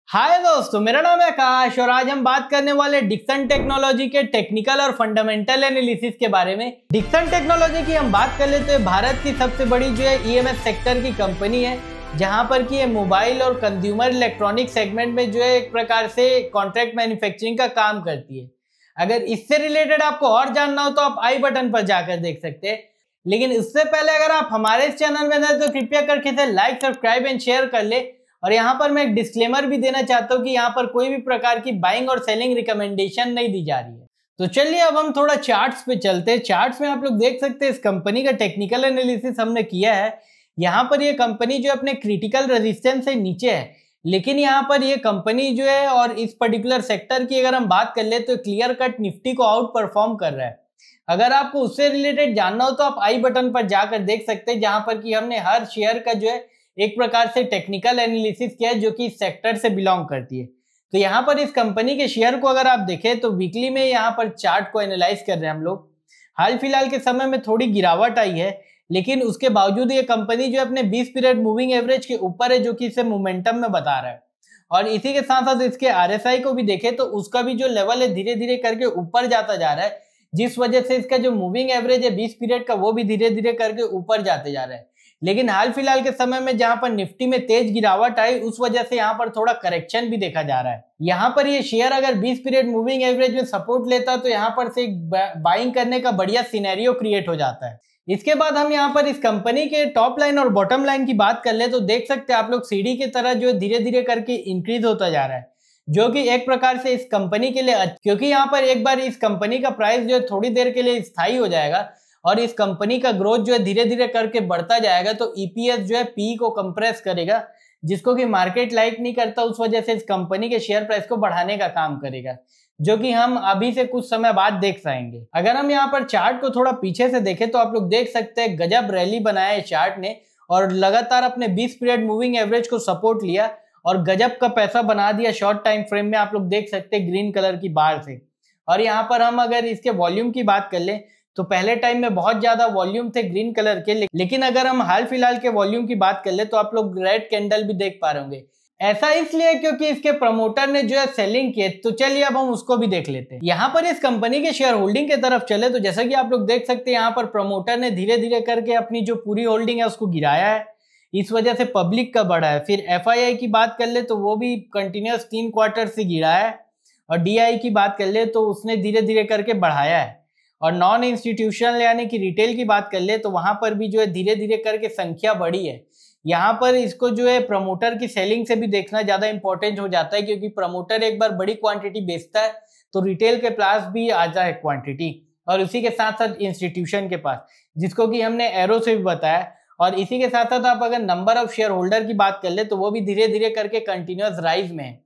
हाय दोस्तों, मेरा नाम है आकाश और आज हम बात करने वाले डिक्सन टेक्नोलॉजी के टेक्निकल और फंडामेंटल एनालिसिस के बारे में। डिक्सन टेक्नोलॉजी की हम बात कर ले तो भारत की सबसे बड़ी जो है ईएमएस सेक्टर की कंपनी है, जहां पर कि ये मोबाइल और कंज्यूमर इलेक्ट्रॉनिक सेगमेंट में जो है एक प्रकार से कॉन्ट्रैक्ट मैन्युफैक्चरिंग का काम करती है। अगर इससे रिलेटेड आपको और जानना हो तो आप आई बटन पर जाकर देख सकते हैं। लेकिन इससे पहले अगर आप हमारे इस चैनल में नए तो कृपया करके इसे लाइक, सब्सक्राइब एंड शेयर कर ले। और यहाँ पर मैं एक डिस्क्लेमर भी देना चाहता हूँ कि यहाँ पर कोई भी प्रकार की बाइंग और सेलिंग रिकमेंडेशन नहीं दी जा रही है। तो चलिए अब हम थोड़ा चार्ट्स पे चलते हैं। चार्ट्स में आप लोग देख सकते हैं इस कंपनी का टेक्निकल एनालिसिस हमने किया है। यहाँ पर ये कंपनी जो अपने क्रिटिकल रेजिस्टेंस से नीचे है, लेकिन यहाँ पर ये कंपनी जो है और इस पर्टिकुलर सेक्टर की अगर हम बात कर ले तो क्लियर कट निफ्टी को आउट परफॉर्म कर रहा है। अगर आपको उससे रिलेटेड जानना हो तो आप आई बटन पर जाकर देख सकते हैं, जहां पर कि हमने हर शेयर का जो है एक प्रकार से टेक्निकल एनालिसिस किया है जो कि इस सेक्टर से बिलोंग करती है। तो यहाँ पर इस कंपनी के शेयर को अगर आप देखें तो वीकली में यहाँ पर चार्ट को एनालाइज कर रहे हैं हम लोग। हाल फिलहाल के समय में थोड़ी गिरावट आई है, लेकिन उसके बावजूद ये कंपनी जो अपने 20 पीरियड मूविंग एवरेज के ऊपर है, जो कि इसे मोमेंटम में बता रहा है। और इसी के साथ साथ इसके आरएसआई को भी देखें तो उसका भी जो लेवल है धीरे धीरे करके ऊपर जाता जा रहा है, जिस वजह से इसका जो मूविंग एवरेज है 20 पीरियड का वो भी धीरे धीरे करके ऊपर जाते जा रहा है। लेकिन हाल फिलहाल के समय में जहां पर निफ्टी में तेज गिरावट आई, उस वजह से यहाँ पर थोड़ा करेक्शन भी देखा जा रहा है। यहाँ पर ये शेयर अगर 20 पीरियड मूविंग एवरेज में सपोर्ट लेता तो यहाँ पर से बाइंग करने का बढ़िया सिनेरियो क्रिएट हो जाता है। इसके बाद हम यहाँ पर इस कंपनी के टॉप लाइन और बॉटम लाइन की बात कर ले तो देख सकते हैं आप लोग सीढ़ी की तरह जो धीरे धीरे करके इंक्रीज होता जा रहा है, जो कि एक प्रकार से इस कंपनी के लिए, क्योंकि यहाँ पर एक बार इस कंपनी का प्राइस जो है थोड़ी देर के लिए स्थायी हो जाएगा और इस कंपनी का ग्रोथ जो है धीरे धीरे करके बढ़ता जाएगा, तो ईपीएस जो है पी को कंप्रेस करेगा, जिसको कि मार्केट लाइक नहीं करता। उस वजह से इस कंपनी के शेयर प्राइस को बढ़ाने का काम करेगा, जो कि हम अभी से कुछ समय बाद देख पाएंगे। अगर हम यहाँ पर चार्ट को थोड़ा पीछे से देखें तो आप लोग देख सकते हैं गजब रैली बनाया है चार्ट ने और लगातार अपने 20 पीरियड मूविंग एवरेज को सपोर्ट लिया और गजब का पैसा बना दिया शॉर्ट टाइम फ्रेम में। आप लोग देख सकते हैं ग्रीन कलर की बार से। और यहाँ पर हम अगर इसके वॉल्यूम की बात कर ले तो पहले टाइम में बहुत ज्यादा वॉल्यूम थे ग्रीन कलर के, लेकिन अगर हम हाल फिलहाल के वॉल्यूम की बात कर ले तो आप लोग रेड कैंडल भी देख पा रहे होंगे। ऐसा इसलिए क्योंकि इसके प्रमोटर ने जो है सेलिंग किए। तो चलिए अब हम उसको भी देख लेते हैं। यहाँ पर इस कंपनी के शेयर होल्डिंग की तरफ चले तो जैसा कि आप लोग देख सकते हैं यहाँ पर प्रमोटर ने धीरे धीरे करके अपनी जो पूरी होल्डिंग है उसको गिराया है, इस वजह से पब्लिक का बढ़ा है। फिर एफआईआई की बात कर ले तो वो भी कंटिन्यूस 3 क्वार्टर से गिरा है और डीआई की बात कर ले तो उसने धीरे धीरे करके बढ़ाया है। और नॉन इंस्टीट्यूशनल यानी कि रिटेल की बात कर ले तो वहां पर भी जो है धीरे धीरे करके संख्या बढ़ी है। यहाँ पर इसको जो है प्रमोटर की सेलिंग से भी देखना ज्यादा इंपॉर्टेंट हो जाता है, क्योंकि प्रमोटर एक बार बड़ी क्वांटिटी बेचता है तो रिटेल के पास भी आ जाए क्वांटिटी, और उसी के साथ साथ इंस्टीट्यूशन के पास, जिसको कि हमने एरो से भी बताया। और इसी के साथ साथ आप अगर नंबर ऑफ शेयर होल्डर की बात कर ले तो वो भी धीरे धीरे करके कंटिन्यूस राइज में है।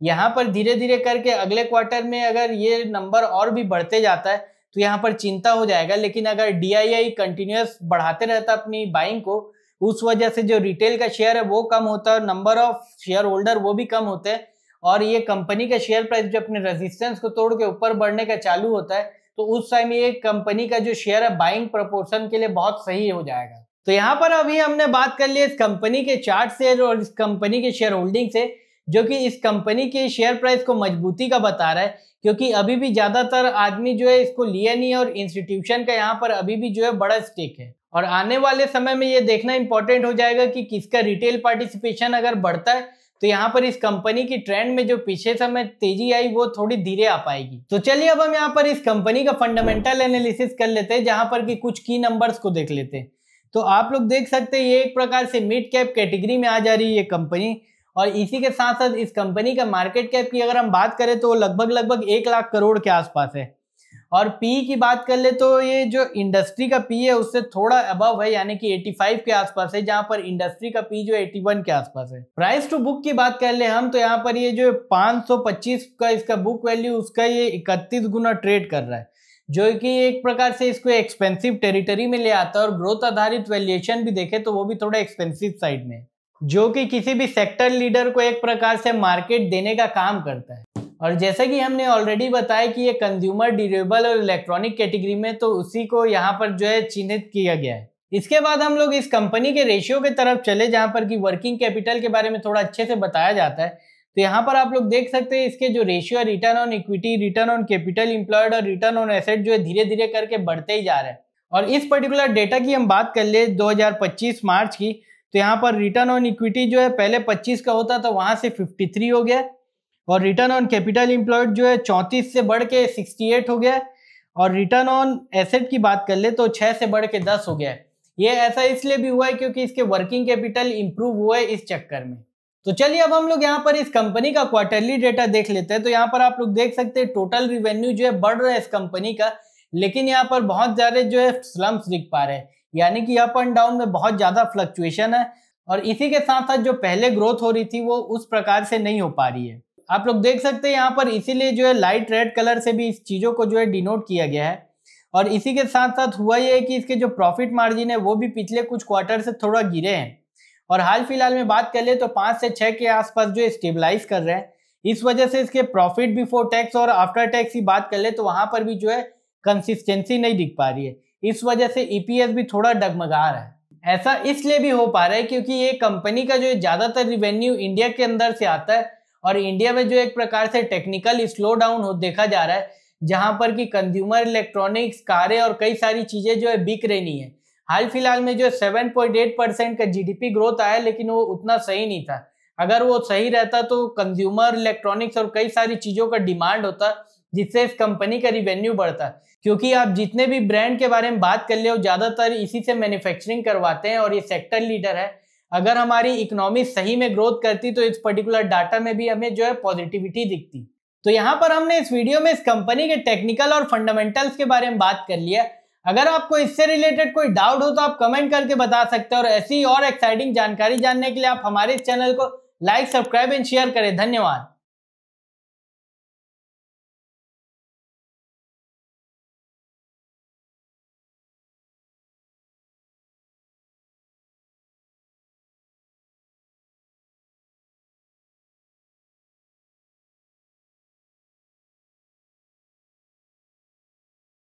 यहाँ पर धीरे धीरे करके अगले क्वार्टर में अगर ये नंबर और भी बढ़ते जाता है तो यहाँ पर चिंता हो जाएगा। लेकिन अगर डीआईआई कंटिन्यूस बढ़ाते रहता अपनी बाइंग को, उस वजह से जो रिटेल का शेयर है वो कम होता है, नंबर ऑफ शेयर होल्डर वो भी कम होते हैं, और ये कंपनी का शेयर प्राइस जो अपने रेजिस्टेंस को तोड़ के ऊपर बढ़ने का चालू होता है, तो उस टाइम ये कंपनी का जो शेयर है बाइंग प्रपोर्शन के लिए बहुत सही हो जाएगा। तो यहाँ पर अभी हमने बात कर ली इस कंपनी के चार्ट से और इस कंपनी के शेयर होल्डिंग से, जो कि इस कंपनी के शेयर प्राइस को मजबूती का बता रहा है, क्योंकि अभी भी ज्यादातर आदमी जो है इसको लिया नहीं है और इंस्टीट्यूशन का यहाँ पर अभी भी जो है बड़ा स्टेक है। और आने वाले समय में ये देखना इंपॉर्टेंट हो जाएगा कि किसका रिटेल पार्टिसिपेशन अगर बढ़ता है तो यहाँ पर इस कंपनी की ट्रेंड में जो पीछे समय तेजी आई वो थोड़ी धीरे आ पाएगी। तो चलिए अब हम यहाँ पर इस कंपनी का फंडामेंटल एनालिसिस कर लेते हैं, जहां पर कि कुछ की नंबर्स को देख लेते हैं। तो आप लोग देख सकते हैं ये एक प्रकार से मिड कैप कैटेगरी में आ जा रही है ये कंपनी, और इसी के साथ साथ इस कंपनी का मार्केट कैप की अगर हम बात करें तो लगभग 1 लाख करोड़ के आसपास है। और पी की बात कर ले तो ये जो इंडस्ट्री का पी है उससे थोड़ा अबव है, यानी कि 85 के आसपास है, जहां पर इंडस्ट्री का पी जो 81 के आसपास है। प्राइस टू बुक की बात कर ले हम तो यहाँ पर ये जो 525 का इसका बुक वैल्यू, उसका ये 31 गुना ट्रेड कर रहा है, जो कि एक प्रकार से इसको एक्सपेंसिव टेरिटरी में ले आता है। और ग्रोथ आधारित वैल्यूएशन भी देखे तो वो भी थोड़ा एक्सपेंसिव साइड में, जो कि किसी भी सेक्टर लीडर को एक प्रकार से मार्केट देने का काम करता है। और जैसे कि हमने ऑलरेडी बताया कि ये कंज्यूमर ड्यूरेबल और इलेक्ट्रॉनिक कैटेगरी में, तो उसी को यहाँ पर जो है चिन्हित किया गया है। इसके बाद हम लोग इस कंपनी के रेशियो की तरफ चले, जहां पर कि वर्किंग कैपिटल के बारे में थोड़ा अच्छे से बताया जाता है। तो यहाँ पर आप लोग देख सकते हैं इसके जो रेशियो है return on equity, return on capital employed और रिटर्न ऑन एसेट जो है धीरे धीरे करके बढ़ते ही जा रहे हैं। और इस पर्टिकुलर डेटा की हम बात कर ले 2025 मार्च की, तो यहाँ पर रिटर्न ऑन इक्विटी जो है पहले 25 का होता था, वहां से 53 हो गया, और रिटर्न ऑन कैपिटल एम्प्लॉयड जो है 34 से बढ़ के 68 हो गया, और रिटर्न ऑन एसेट की बात कर ले तो 6 से बढ़ के 10 हो गया है। ये ऐसा इसलिए भी हुआ है क्योंकि इसके वर्किंग कैपिटल इंप्रूव हुआ है इस चक्कर में। तो चलिए अब हम लोग यहाँ पर इस कंपनी का क्वार्टरली डेटा देख लेते हैं। तो यहाँ पर आप लोग देख सकते हैं टोटल रिवेन्यू जो है बढ़ रहा है इस कंपनी का, लेकिन यहाँ पर बहुत ज्यादा जो है स्लम्स दिख पा रहे हैं, यानी कि अप एंड डाउन में बहुत ज्यादा फ्लक्चुएशन है, और इसी के साथ साथ जो पहले ग्रोथ हो रही थी वो उस प्रकार से नहीं हो पा रही है। आप लोग देख सकते हैं यहाँ पर इसीलिए जो है लाइट रेड कलर से भी इस चीजों को जो है डिनोट किया गया है। और इसी के साथ साथ हुआ ये है कि इसके जो प्रॉफिट मार्जिन है वो भी पिछले कुछ क्वार्टर से थोड़ा गिरे हैं, और हाल फिलहाल में बात कर ले तो 5 से 6 के आसपास जो स्टेबलाइज कर रहे हैं। इस वजह से इसके प्रॉफिट बिफोर टैक्स और आफ्टर टैक्स की बात कर ले तो वहां पर भी जो है कंसिस्टेंसी नहीं दिख पा रही है। इस वजह से ईपीएस भी थोड़ा डगमगा रहा है। ऐसा इसलिए भी हो पा रहा है क्योंकि ये कंपनी का जो ज्यादातर रिवेन्यू इंडिया के अंदर से आता है, और इंडिया में जो एक प्रकार से टेक्निकल स्लो डाउन देखा जा रहा है, जहां पर कि कंज्यूमर इलेक्ट्रॉनिक्स, कारें और कई सारी चीजें जो है बिक रही नहीं है। हाल फिलहाल में जो 7.8% का जीडीपी ग्रोथ आया, लेकिन वो उतना सही नहीं था। अगर वो सही रहता तो कंज्यूमर इलेक्ट्रॉनिक्स और कई सारी चीजों का डिमांड होता, जिससे इस कंपनी का रिवेन्यू बढ़ता। क्योंकि आप जितने भी ब्रांड के बारे में बात कर ले ज्यादातर इसी से मैन्युफैक्चरिंग करवाते हैं, और ये सेक्टर लीडर है। अगर हमारी इकोनॉमी सही में ग्रोथ करती तो इस पर्टिकुलर डाटा में भी हमें जो है पॉजिटिविटी दिखती। तो यहाँ पर हमने इस वीडियो में इस कंपनी के टेक्निकल और फंडामेंटल्स के बारे में बात कर लिया। अगर आपको इससे रिलेटेड कोई डाउट हो तो आप कमेंट करके बता सकते हैं, और ऐसी और एक्साइटिंग जानकारी जानने के लिए आप हमारे इस चैनल को लाइक, सब्सक्राइब एंड शेयर करें। धन्यवाद।